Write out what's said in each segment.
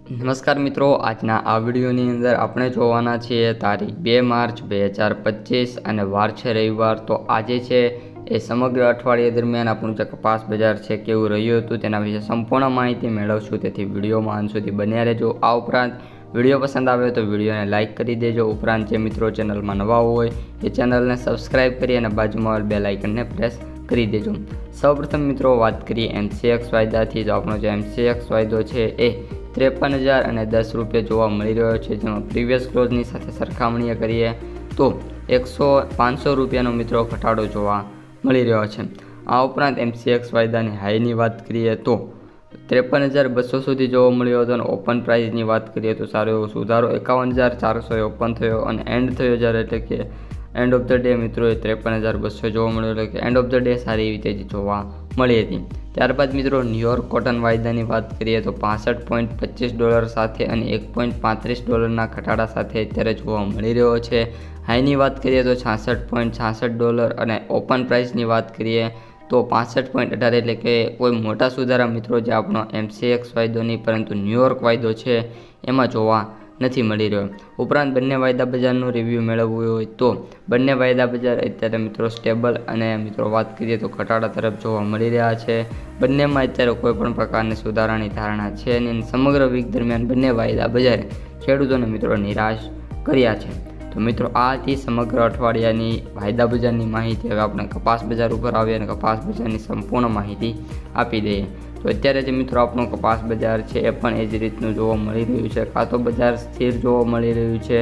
નમસ્કાર મિત્રો, આજના આ વિડીયોની અંદર આપણે જોવાના છીએ તારીખ 2 માર્ચ 2025 અને વાર છે રવિવાર। તો આજે છે એ સમગ્ર અઠવાડિયા દરમિયાન આપણું જે કપાસ બજાર છે કેવું રહ્યું હતું તેના વિશે સંપૂર્ણ માહિતી મેળવશું, તેથી વિડીયોમાં અંત સુધી બન્યા રહેજો। આ ઉપરાંત વિડીયો પસંદ આવે તો વિડીયોને લાઇક કરી દેજો। ઉપરાંત જે મિત્રો ચેનલમાં નવા હોય એ ચેનલને સબસ્ક્રાઈબ કરી અને બાજુમાં બેલ આઇકનને પ્રેસ કરી દેજો। સૌપ્રથમ મિત્રો વાત કરીએ MCX વાયદાથી। તો આપણો જે MCX વાયદો છે એ 53,010 જોવા મળી રહ્યો છે, જેમાં પ્રીવિયસ ક્લોઝની સાથે સરખામણીએ કરીએ તો 500 રૂપિયાનો મિત્રો ઘટાડો જોવા મળી રહ્યો છે। આ ઉપરાંત MCX વાયદાની હાઈની વાત કરીએ તો 53,200 સુધી જોવા મળ્યો હતો અને ઓપન પ્રાઇસની વાત કરીએ તો સારો એવો સુધારો 51,400 ઓપન થયો અને એન્ડ થયો જ્યારે, એટલે કે એન્ડ ઓફ ધ ડે મિત્રો 53,200 જોવા મળ્યો, એટલે કે એન્ડ ઓફ ધ ડે સારી એવી તેજી જોવા મળી હતી। ત્યારબાદ મિત્રો ન્યુયોર્ક કોટન વાયદાની વાત કરીએ તો $65.25 સાથે અને $1.35 ઘટાડા સાથે અત્યારે જોવા મળી રહ્યો છે। હાઈની વાત કરીએ તો $66.66 અને ઓપન પ્રાઇસની વાત કરીએ તો 65.18, એટલે કે કોઈ મોટા સુધારા મિત્રો જે આપણો MCX વાયદો નહીં પરંતુ ન્યુયોર્ક વાયદો છે એમાં જોવા નથી મળી રહ્યો। ઉપરાંત બંને વાયદા બજારનું રિવ્યૂ મેળવવું હોય તો બંને વાયદા બજાર અત્યારે મિત્રો સ્ટેબલ અને મિત્રો વાત કરીએ તો ઘટાડા તરફ જોવા મળી રહ્યા છે। બંનેમાં અત્યારે કોઈપણ પ્રકારની સુધારાની ધારણા છે અને સમગ્ર વીક દરમિયાન બંને વાયદા બજારે ખેડૂતોને મિત્રો નિરાશ કર્યા છે। તો મિત્રો આ હતી સમગ્ર અઠવાડિયાની વાયદા બજારની માહિતી। હવે આપણે કપાસ બજાર ઉપર આવીએ અને કપાસ બજારની સંપૂર્ણ માહિતી આપી દઈએ। તો અત્યારે જે મિત્રો આપણું કપાસ બજાર છે એ પણ એ જ રીતનું જોવા મળી રહ્યું છે, કાં તો બજાર સ્થિર જોવા મળી રહ્યું છે,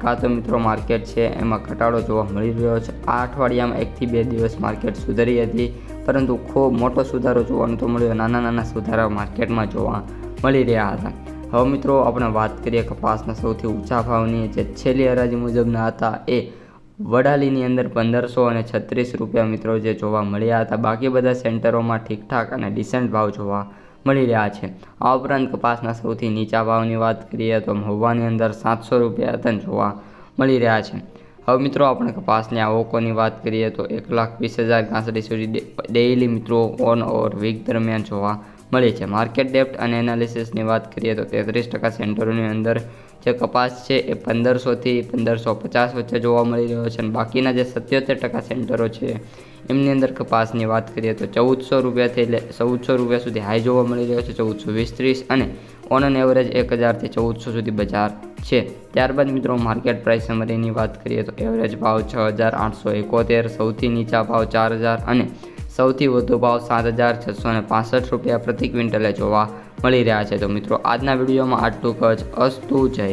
કાં તો મિત્રો માર્કેટ છે એમાં ઘટાડો જોવા મળી રહ્યો છે। આ અઠવાડિયામાં 1 થી 2 દિવસ માર્કેટ સુધરી હતી, પરંતુ ખૂબ મોટો સુધારો જોવા નહોતો મળ્યો, નાના સુધારા માર્કેટમાં જોવા મળી રહ્યા હતા। હવે મિત્રો આપણે વાત કરીએ કપાસના સૌથી ઊંચા ભાવની, જે છેલ્લી હરાજી મુજબના હતા એ વડાલીની અંદર 1,536 રૂપિયા મિત્રો જે જોવા મળ્યા હતા। બાકી બધા સેન્ટરોમાં ઠીકઠાક અને ડિસેન્ટ ભાવ જોવા મળી રહ્યા છે। આ ઉપરાંત કપાસના સૌથી નીચા ભાવની વાત કરીએ તો મહુવાની અંદર 700 રૂપિયા ટન જોવા મળી રહ્યા છે। હવે મિત્રો આપણે કપાસની આવકોની વાત કરીએ તો 1,20,000 ગાંસડી સુધી ડેઇલી મિત્રો ઓન ઓવર વીક દરમિયાન જોવા મળી છે। માર્કેટ ડેપ્થ અને એનાલિસિસની વાત કરીએ તો 33% સેન્ટરોની અંદર જે કપાસ છે એ 1,500 થી 1,550 વચ્ચે જોવા મળી રહ્યો છે અને બાકીના જે 77% સેન્ટરો છે એમની અંદર કપાસની વાત કરીએ તો 1,400 રૂપિયાથી એટલે 1,400 રૂપિયા સુધી હાઈ જોવા મળી રહ્યો છે, 1,420-1,30 અને ઓન એન એવરેજ 1,000 થી 1,400 સુધી બજાર છે। ત્યારબાદ મિત્રો માર્કેટ પ્રાઇસ સમરીની વાત કરીએ તો એવરેજ ભાવ 6,871, સૌથી નીચા ભાવ 4,000 અને સૌથી વધુ ભાવ 7,665 રૂપિયા પ્રતિ ક્વિન્ટલે જોવા મળી રહ્યા છે। તો મિત્રો આજના વિડીયોમાં આટલું જ। અસ્તુ, જય